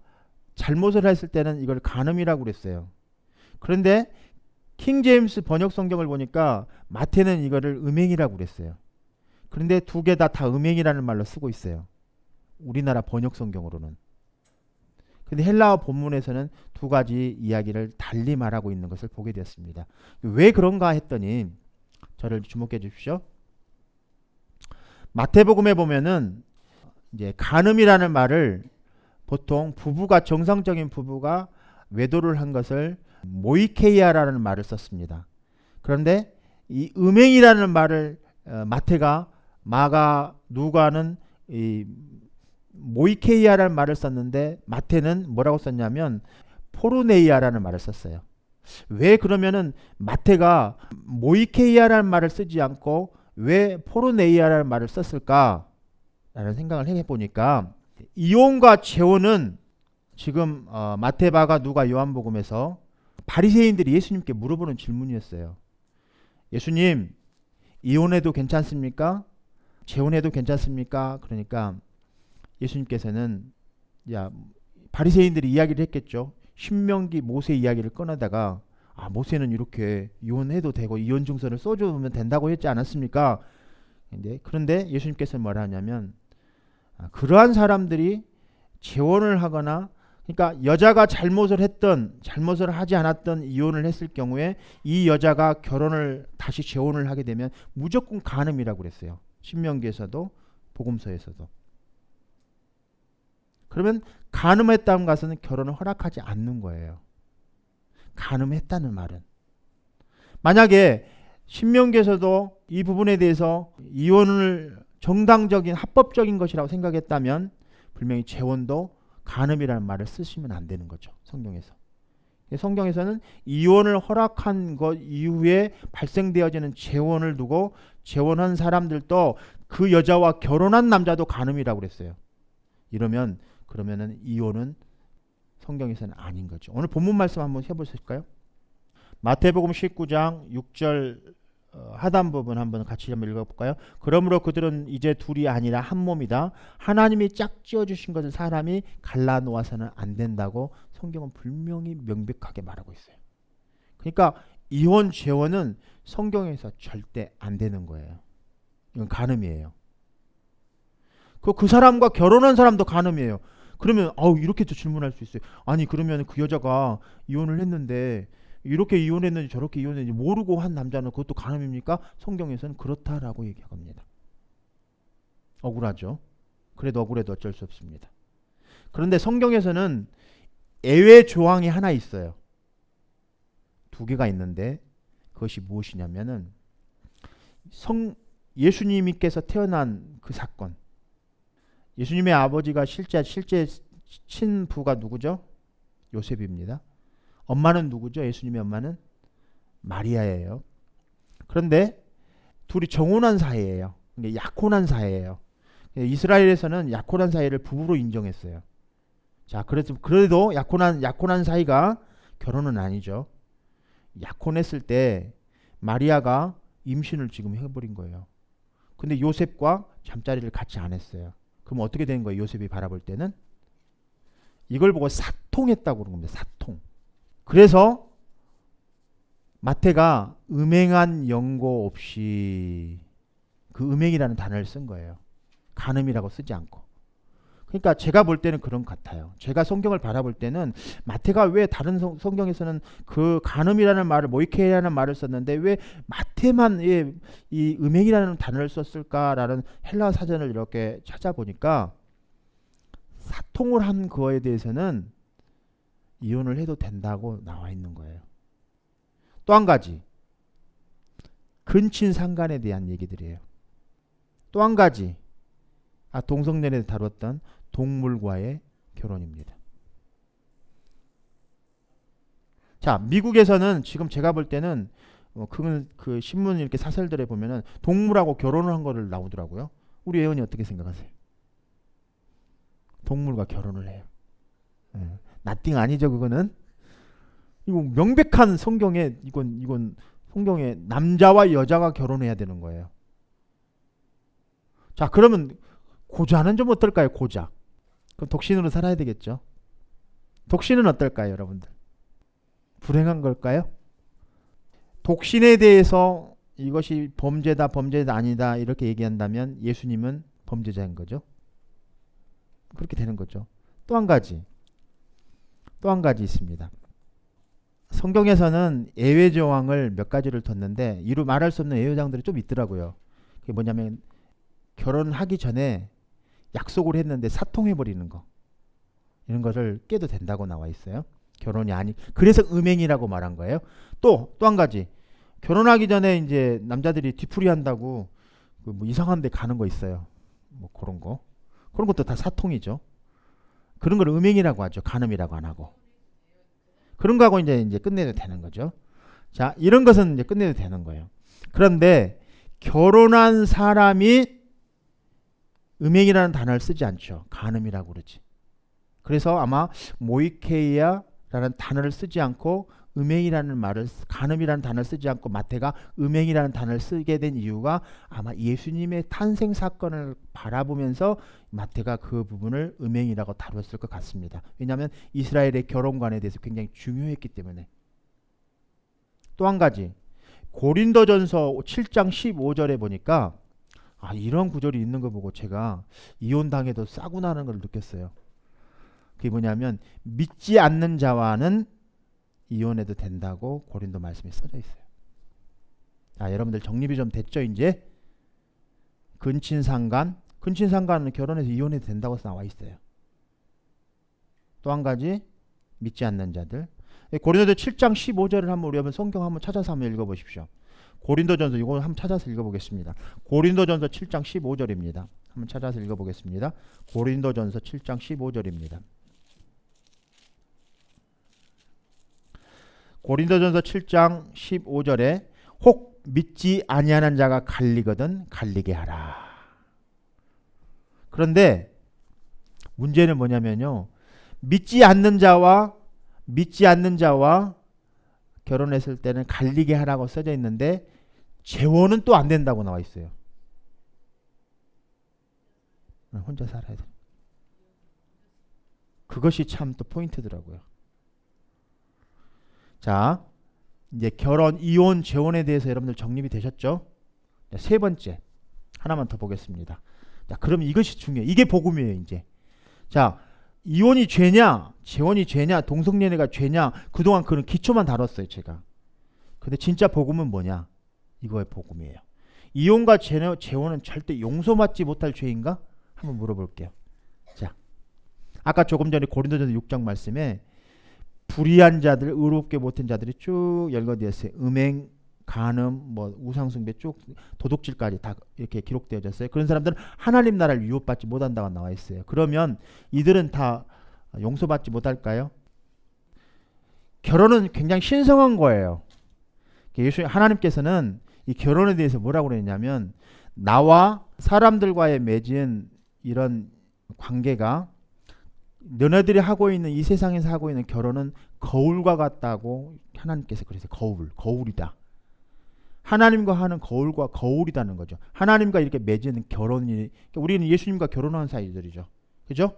잘못을 했을 때는 이걸 간음이라고 그랬어요. 그런데 킹 제임스 번역 성경을 보니까 마태는 이거를 음행이라고 그랬어요. 그런데 두 개 다 음행이라는 말로 쓰고 있어요. 우리나라 번역 성경으로는. 근데 헬라어 본문에서는 두 가지 이야기를 달리 말하고 있는 것을 보게 되었습니다. 왜 그런가 했더니 저를 주목해 주십시오. 마태복음에 보면은 이제 간음이라는 말을 보통 정상적인 부부가 외도를 한 것을 모이케이아라는 말을 썼습니다. 그런데 이 음행이라는 말을 마태가, 마가, 누가는 이 모이케이아라는 말을 썼는데 마태는 뭐라고 썼냐면 포르네이아라는 말을 썼어요. 왜 그러면은 마태가 모이케이아라는 말을 쓰지 않고 왜 포르네이아라는 말을 썼을까? 라는 생각을 해보니까 이혼과 재혼은 지금 마태, 마가, 누가, 요한복음에서 바리새인들이 예수님께 물어보는 질문이었어요. 예수님, 이혼해도 괜찮습니까? 재혼해도 괜찮습니까? 그러니까 예수님께서는 바리새인들이 이야기를 했겠죠. 신명기 모세 이야기를 꺼내다가 모세는 이렇게 이혼해도 되고 이혼 증서를 써주면 된다고 했지 않았습니까? 그런데 예수님께서는 뭐라 하냐면 그러한 사람들이 재혼을 하거나 그러니까 여자가 잘못을 하지 않았던 이혼을 했을 경우에 이 여자가 다시 재혼을 하게 되면 무조건 간음이라고 그랬어요. 신명기에서도 복음서에서도. 그러면 간음했다는 것은 결혼을 허락하지 않는 거예요. 간음했다는 말은. 만약에 신명기에서도 이 부분에 대해서 이혼을 정당적인 합법적인 것이라고 생각했다면 분명히 재혼도 간음이라는 말을 쓰시면 안 되는 거죠. 성경에서. 성경에서는 이혼을 허락한 것 이후에 발생되어지는 재혼을 두고 재혼한 사람들도 그 여자와 결혼한 남자도 간음이라고 그랬어요. 그러면은 이혼은 성경에서는 아닌 거죠. 오늘 본문 말씀 한번 해보실까요? 마태복음 19장 6절 하단 부분 한번 같이 한번 읽어볼까요? 그러므로 그들은 이제 둘이 아니라 한 몸이다. 하나님이 짝지어 주신 것을 사람이 갈라놓아서는 안 된다고 성경은 분명히 명백하게 말하고 있어요. 그러니까 이혼 재혼은 성경에서 절대 안 되는 거예요. 이건 간음이에요. 그 사람과 결혼한 사람도 간음이에요. 그러면 이렇게도 질문할 수 있어요. 아니 그러면 그 여자가 이혼을 했는데 이렇게 이혼했는지 저렇게 이혼했는지 모르고 한 남자는 그것도 간음입니까? 성경에서는 그렇다라고 얘기합니다. 억울하죠. 그래도 억울해도 어쩔 수 없습니다. 그런데 성경에서는 예외 조항이 하나 있어요. 두 개가 있는데 그것이 무엇이냐면은 예수님께서 태어난 그 사건. 예수님의 아버지가 실제 친부가 누구죠? 요셉입니다. 엄마는 누구죠? 예수님의 엄마는 마리아예요. 그런데 둘이 정혼한 사이예요. 약혼한 사이예요. 이스라엘에서는 약혼한 사이를 부부로 인정했어요. 자, 그래도 약혼한 사이가 결혼은 아니죠. 약혼했을 때 마리아가 임신을 지금 해버린 거예요. 근데 요셉과 잠자리를 같이 안 했어요. 그럼 어떻게 되는 거예요? 요셉이 바라볼 때는 이걸 보고 사통했다고 그런 겁니다. 사통. 그래서 마태가 음행한 연고 없이 그 음행이라는 단어를 쓴 거예요. 간음이라고 쓰지 않고. 그러니까 제가 볼 때는 그런 것 같아요. 제가 성경을 바라볼 때는 마태가 왜 다른 성경에서는 그 간음이라는 말을 모이케이라는 말을 썼는데 왜 마태만 이 음행이라는 단어를 썼을까라는 헬라 사전을 이렇게 찾아보니까 사통을 한 거에 대해서는 이혼을 해도 된다고 나와 있는 거예요. 또 한 가지 근친상간에 대한 얘기들이에요. 또 한 가지 동성연애에서 다뤘던 동물과의 결혼입니다. 자, 미국에서는 지금 제가 볼 때는 그 신문 이렇게 사설들에 보면은 동물하고 결혼을 한 거를 나오더라고요. 우리 애원이 어떻게 생각하세요? 동물과 결혼을 해요. 나띵 아니죠, 그거는? 이거 명백한 성경에 이건 성경에 남자와 여자가 결혼해야 되는 거예요. 자, 그러면 고자는 좀 어떨까요? 고자. 그럼 독신으로 살아야 되겠죠. 독신은 어떨까요, 여러분들? 불행한 걸까요? 독신에 대해서 이것이 범죄다 아니다 이렇게 얘기한다면 예수님은 범죄자인 거죠. 그렇게 되는 거죠. 또 한 가지 있습니다. 성경에서는 예외 조항을 몇 가지를 뒀는데 이루 말할 수 없는 예외 조항들이 좀 있더라고요. 그게 뭐냐면 결혼하기 전에 약속을 했는데 사통해버리는 거, 이런 것을 깨도 된다고 나와 있어요. 결혼이 아니, 그래서 음행이라고 말한 거예요. 또 한 가지, 결혼하기 전에 이제 남자들이 뒤풀이 한다고 뭐 이상한 데 가는 거 있어요. 뭐 그런 것도 다 사통이죠. 그런 걸 음행이라고 하죠. 간음이라고 안 하고. 그런 거하고 이제 끝내도 되는 거죠. 자, 이런 것은 이제 끝내도 되는 거예요. 그런데 결혼한 사람이 음행이라는 단어를 쓰지 않죠. 간음이라고 그러지. 그래서 아마 모이케이아라는 단어를 쓰지 않고 간음이라는 단어를 쓰지 않고 마태가 음행이라는 단어를 쓰게 된 이유가 아마 예수님의 탄생 사건을 바라보면서 마태가 그 부분을 음행이라고 다뤘을 것 같습니다. 왜냐하면 이스라엘의 결혼관에 대해서 굉장히 중요했기 때문에. 또 한 가지, 고린도전서 7장 15절에 보니까 이런 구절이 있는 거 보고 제가 이혼당해도 싸구나라는 걸 느꼈어요. 그게 뭐냐면 믿지 않는 자와는 이혼해도 된다고 고린도 말씀에 써져 있어요. 자, 여러분들 정립이 좀 됐죠? 이제 근친상간은 결혼해서 이혼해도 된다고 나와 있어요. 또 한 가지, 믿지 않는 자들. 고린도서 7장 15절을 한번 성경 한번 찾아서 한번 읽어보십시오. 고린도전서 이거 한번 찾아서 읽어보겠습니다. 고린도전서 7장 15절입니다. 한번 찾아서 읽어보겠습니다. 고린도전서 7장 15절입니다. 고린도전서 7장 15절에 혹 믿지 아니하는 자가 갈리거든 갈리게 하라. 그런데 문제는 뭐냐면요. 믿지 않는 자와 결혼했을 때는 갈리게 하라고 써져 있는데 재혼은 또 안 된다고 나와 있어요. 혼자 살아야 돼. 그것이 참 또 포인트더라고요. 자, 이제 결혼, 이혼, 재혼에 대해서 여러분들 정립이 되셨죠? 세 번째 하나만 더 보겠습니다. 자, 그럼 이것이 중요해요. 이게 복음이에요, 이제. 자, 이혼이 죄냐, 재혼이 죄냐, 동성연애가 죄냐, 그동안 그런 기초만 다뤘어요, 제가. 근데 진짜 복음은 뭐냐? 이거의 복음이에요. 이혼과 재혼은 절대 용서받지 못할 죄인가? 한번 물어볼게요. 자, 아까 조금 전에 고린도전서 6장 말씀에 불의한 자들, 의롭게 못한 자들이 쭉 열거되었어요. 음행, 간음, 뭐 우상숭배 쭉 도둑질까지 다 이렇게 기록되어졌어요. 그런 사람들은 하나님 나라를 유업받지 못한다고 나와 있어요. 그러면 이들은 다 용서받지 못할까요? 결혼은 굉장히 신성한 거예요. 예수 하나님께서는 이 결혼에 대해서 뭐라고 그랬냐면 나와 사람들과의 맺은 이런 관계가 너네들이 하고 있는 이 세상에서 하고 있는 결혼은 거울과 같다고 하나님께서 그래서 거울이다. 하나님과 하는 거울과 거울이다는 거죠. 하나님과 이렇게 맺은 결혼이 그러니까 우리는 예수님과 결혼하는 사이들이죠. 그죠?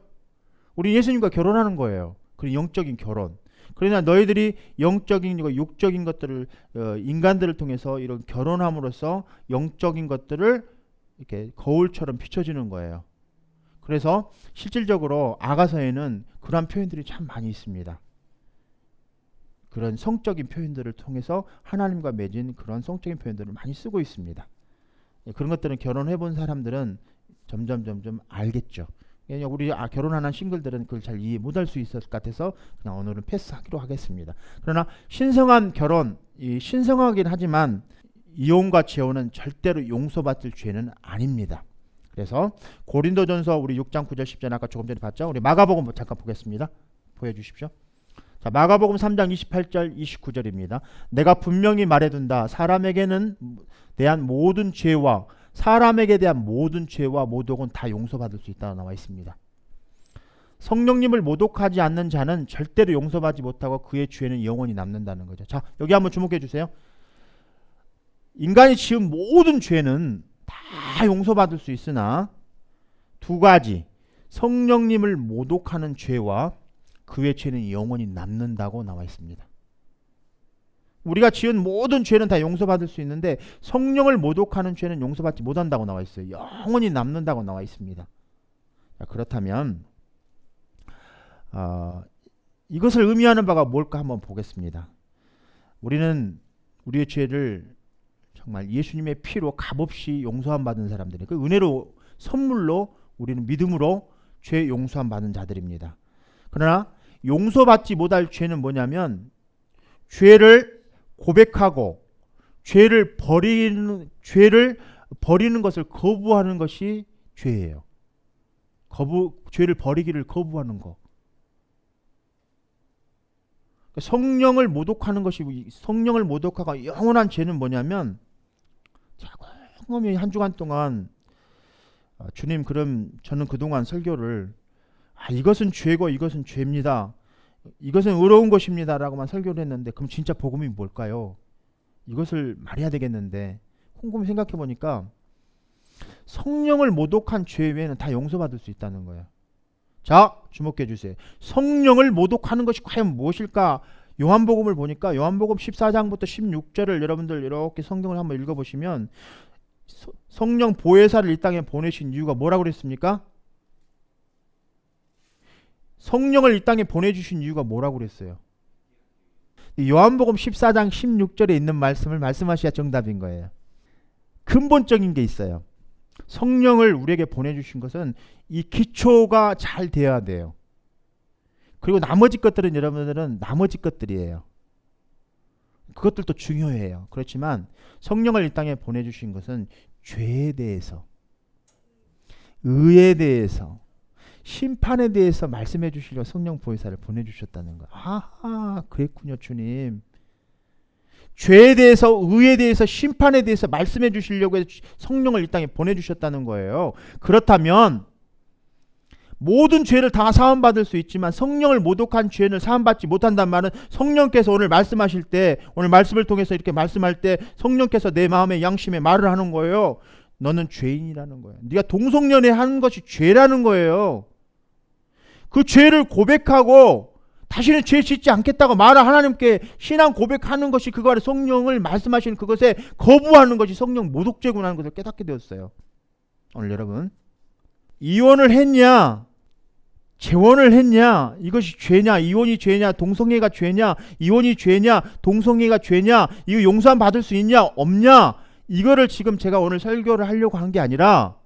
우리 예수님과 결혼하는 거예요. 그리고 영적인 결혼. 그러나 너희들이 영적인 육적인 것들을 인간들을 통해서 이런 결혼함으로써 영적인 것들을 이렇게 거울처럼 비춰지는 거예요. 그래서 실질적으로 아가서에는 그런 표현들이 참 많이 있습니다. 그런 성적인 표현들을 통해서 하나님과 맺은 그런 성적인 표현들을 많이 쓰고 있습니다. 그런 것들은 결혼해 본 사람들은 점점 알겠죠. 우리 결혼하는 싱글들은 그걸 잘 이해 못할 수 있을 것 같아서 그냥 오늘은 패스하기로 하겠습니다. 그러나 신성한 결혼, 신성하긴 하지만 이혼과 재혼은 절대로 용서받을 죄는 아닙니다. 그래서 고린도전서 우리 6장 9절 10절 아까 조금 전에 봤죠. 우리 마가복음 잠깐 보겠습니다. 보여주십시오. 자, 마가복음 3장 28절 29절입니다. 내가 분명히 말해둔다. 사람에게 대한 모든 죄와 모독은 다 용서받을 수 있다고 나와 있습니다. 성령님을 모독하지 않는 자는 절대로 용서받지 못하고 그의 죄는 영원히 남는다는 거죠. 자, 여기 한번 주목해 주세요. 인간이 지은 모든 죄는 다 용서받을 수 있으나 두 가지, 성령님을 모독하는 죄와 그의 죄는 영원히 남는다고 나와 있습니다. 우리가 지은 모든 죄는 다 용서받을 수 있는데 성령을 모독하는 죄는 용서받지 못한다고 나와 있어요. 영원히 남는다고 나와 있습니다. 자, 그렇다면 이것을 의미하는 바가 뭘까 한번 보겠습니다. 우리는 우리의 죄를 정말 예수님의 피로 값없이 용서함 받은 사람들이 그 은혜로 선물로 우리는 믿음으로 죄 용서함 받은 자들입니다. 그러나 용서받지 못할 죄는 뭐냐면 죄를 고백하고 죄를 버리는 것을 거부하는 것이 죄예요. 죄를 버리기를 거부하는 거. 성령을 모독하는 것이 성령을 모독하고 영원한 죄는 뭐냐면 곰곰이 한 주간 동안 주님 그럼 저는 그동안 설교를 이것은 죄고 이것은 죄입니다. 이것은 의로운 것입니다. 라고만 설교를 했는데 그럼 진짜 복음이 뭘까요? 이것을 말해야 되겠는데 곰곰이 생각해 보니까 성령을 모독한 죄 외에는 다 용서받을 수 있다는 거예요. 자, 주목해 주세요. 성령을 모독하는 것이 과연 무엇일까? 요한복음을 보니까 요한복음 14장부터 16절을 여러분들 이렇게 성경을 한번 읽어보시면 성령 보혜사를 이 땅에 보내신 이유가 뭐라고 그랬습니까? 성령을 이 땅에 보내주신 이유가 뭐라고 그랬어요? 요한복음 14장 16절에 있는 말씀을 말씀하셔야 정답인 거예요. 근본적인 게 있어요. 성령을 우리에게 보내주신 것은 이 기초가 잘 되어야 돼요. 그리고 나머지 것들은 여러분들은 나머지 것들이에요. 그것들도 중요해요. 그렇지만 성령을 이 땅에 보내주신 것은 죄에 대해서, 의에 대해서, 심판에 대해서 말씀해 주시려고 성령 보혜사를 보내주셨다는 거예요. 그랬군요, 주님. 죄에 대해서, 의에 대해서, 심판에 대해서 말씀해 주시려고 해서 성령을 이 땅에 보내주셨다는 거예요. 그렇다면 모든 죄를 다 사함받을 수 있지만 성령을 모독한 죄는 사함받지 못한다는 말은 성령께서 오늘 말씀하실 때, 오늘 말씀을 통해서 이렇게 말씀할 때 성령께서 내 마음의 양심에 말을 하는 거예요. 너는 죄인이라는 거예요. 네가 동성연애 하는 것이 죄라는 거예요. 그 죄를 고백하고 다시는 죄 짓지 않겠다고 말을 하나님께 신앙 고백하는 것이, 그거 아래 성령을 말씀하시는 그것에 거부하는 것이 성령 모독죄구나 하는 것을 깨닫게 되었어요. 오늘 여러분, 이혼을 했냐 재혼을 했냐 이것이 죄냐, 이혼이 죄냐, 동성애가 죄냐, 이혼이 죄냐, 동성애가 죄냐, 이거 용서함 받을 수 있냐 없냐, 이거를 지금 제가 오늘 설교를 하려고 한 게 아니라,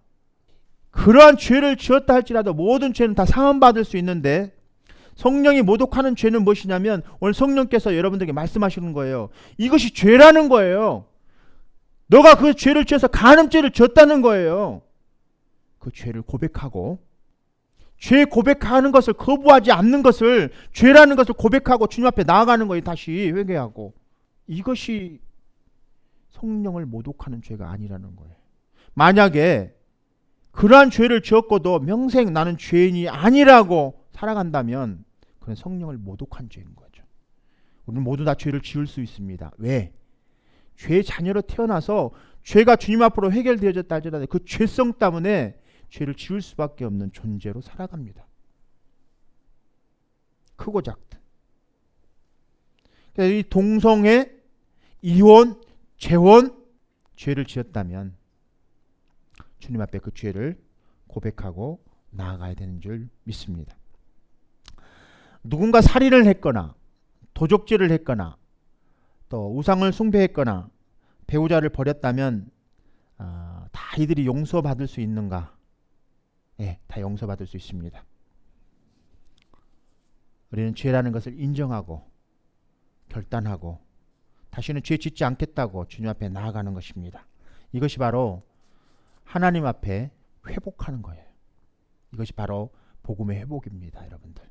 그러한 죄를 지었다 할지라도 모든 죄는 다 사함받을 수 있는데 성령이 모독하는 죄는 무엇이냐면, 오늘 성령께서 여러분들에게 말씀하시는 거예요. 이것이 죄라는 거예요. 너가 그 죄를 지어서 간음죄를 지었다는 거예요. 그 죄를 고백하고, 죄 고백하는 것을 거부하지 않는 것을, 죄라는 것을 고백하고 주님 앞에 나아가는 거예요. 다시 회개하고. 이것이 성령을 모독하는 죄가 아니라는 거예요. 만약에 그러한 죄를 지었고도 명생 나는 죄인이 아니라고 살아간다면 그건 성령을 모독한 죄인 거죠. 우리는 모두 다 죄를 지을 수 있습니다. 왜? 죄의 자녀로 태어나서 죄가 주님 앞으로 해결되어졌다 할지라도 그 죄성 때문에 죄를 지을 수밖에 없는 존재로 살아갑니다. 크고 작든. 이 동성애, 이혼, 재혼, 죄를 지었다면 주님 앞에 그 죄를 고백하고 나아가야 되는 줄 믿습니다. 누군가 살인을 했거나 도적질을 했거나 또 우상을 숭배했거나 배우자를 버렸다면 다 이들이 용서받을 수 있는가? 네, 다 용서받을 수 있습니다. 우리는 죄라는 것을 인정하고 결단하고 다시는 죄 짓지 않겠다고 주님 앞에 나아가는 것입니다. 이것이 바로 하나님 앞에 회복하는 거예요. 이것이 바로 복음의 회복입니다, 여러분들.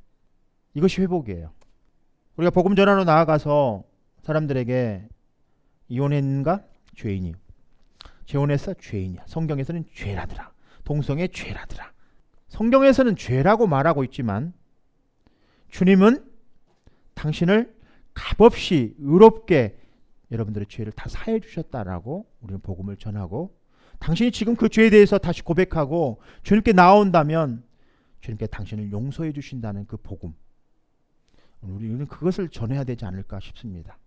이것이 회복이에요. 우리가 복음 전하러 나아가서 사람들에게 이혼했는가? 죄인이. 재혼했어? 죄인이야. 성경에서는 죄라더라. 동성애 죄라더라. 성경에서는 죄라고 말하고 있지만 주님은 당신을 값없이 의롭게 여러분들의 죄를 다 사해 주셨다라고 우리는 복음을 전하고, 당신이 지금 그 죄에 대해서 다시 고백하고 주님께 나온다면 주님께 당신을 용서해 주신다는 그 복음, 우리는 그것을 전해야 되지 않을까 싶습니다.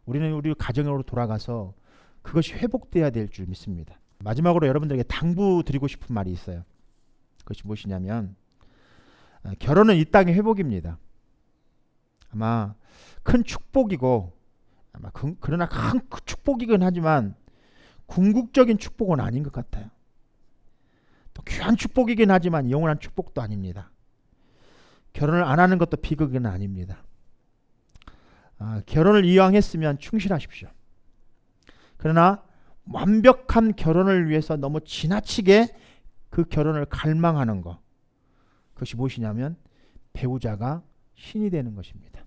우리는 우리 가정으로 돌아가서 그것이 회복돼야 될 줄 믿습니다. 마지막으로 여러분들에게 당부드리고 싶은 말이 있어요. 그것이 무엇이냐면, 결혼은 이 땅의 회복입니다. 아마 큰 축복이고, 그러나 큰 축복이긴 하지만 궁극적인 축복은 아닌 것 같아요. 또 귀한 축복이긴 하지만 영원한 축복도 아닙니다. 결혼을 안 하는 것도 비극은 아닙니다. 결혼을 이왕 했으면 충실하십시오. 그러나 완벽한 결혼을 위해서 너무 지나치게 그 결혼을 갈망하는 것, 그것이 무엇이냐면 배우자가 신이 되는 것입니다.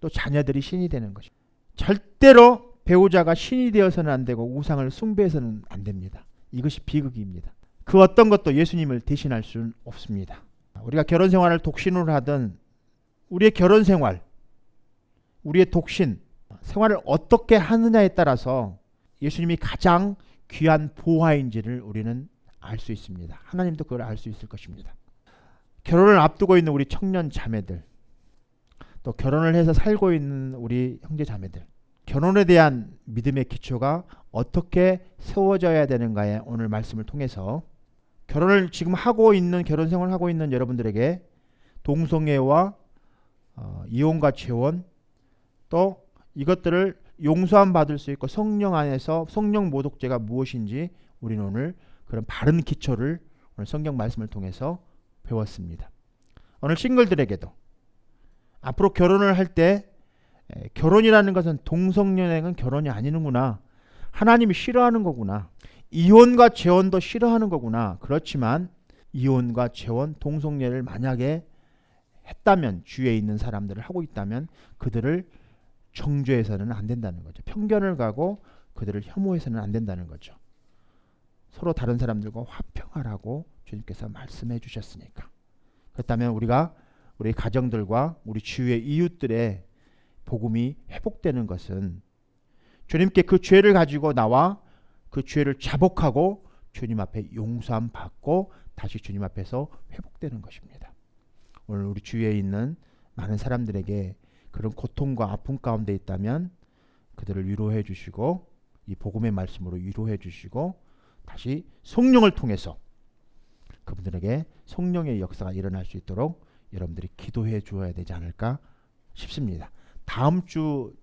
또 자녀들이 신이 되는 것입니다. 절대로 배우자가 신이 되어서는 안 되고 우상을 숭배해서는 안 됩니다. 이것이 비극입니다. 그 어떤 것도 예수님을 대신할 수는 없습니다. 우리가 결혼 생활을 독신으로 하든 우리의 결혼 생활, 우리의 독신 생활을 어떻게 하느냐에 따라서 예수님이 가장 귀한 보화인지를 우리는 알 수 있습니다. 하나님도 그걸 알 수 있을 것입니다. 결혼을 앞두고 있는 우리 청년 자매들, 또 결혼을 해서 살고 있는 우리 형제 자매들, 결혼에 대한 믿음의 기초가 어떻게 세워져야 되는가에 오늘 말씀을 통해서 결혼을 지금 하고 있는, 결혼 생활을 하고 있는 여러분들에게 동성애와 이혼과 재혼, 또 이것들을 용서함 받을 수 있고 성령 안에서 성령 모독죄가 무엇인지 우리는 오늘 그런 바른 기초를 오늘 성경 말씀을 통해서 배웠습니다. 오늘 싱글들에게도 앞으로 결혼을 할 때 결혼이라는 것은 동성연애는 결혼이 아니는구나, 하나님이 싫어하는 거구나, 이혼과 재혼도 싫어하는 거구나. 그렇지만 이혼과 재혼, 동성연애를 만약에 했다면, 주위에 있는 사람들을 하고 있다면 그들을 정죄해서는 안 된다는 거죠. 편견을 가고 그들을 혐오해서는 안 된다는 거죠. 서로 다른 사람들과 화평하라고 주님께서 말씀해 주셨으니까. 그렇다면 우리가 우리 가정들과 우리 주위의 이웃들의 복음이 회복되는 것은 주님께 그 죄를 가지고 나와 그 죄를 자복하고 주님 앞에 용서함 받고 다시 주님 앞에서 회복되는 것입니다. 오늘 우리 주위에 있는 많은 사람들에게 그런 고통과 아픔 가운데 있다면 그들을 위로해 주시고 이 복음의 말씀으로 위로해 주시고 다시 성령을 통해서 그분들에게 성령의 역사가 일어날 수 있도록 여러분들이 기도해 주어야 되지 않을까 싶습니다. 다음 주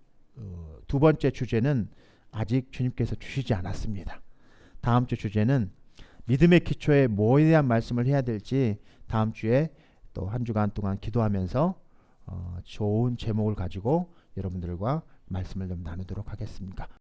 두 번째 주제는 아직 주님께서 주시지 않았습니다. 다음 주 주제는 믿음의 기초에 뭐에 대한 말씀을 해야 될지 다음 주에 또 한 주간 동안 기도하면서 좋은 제목을 가지고 여러분들과 말씀을 좀 나누도록 하겠습니다.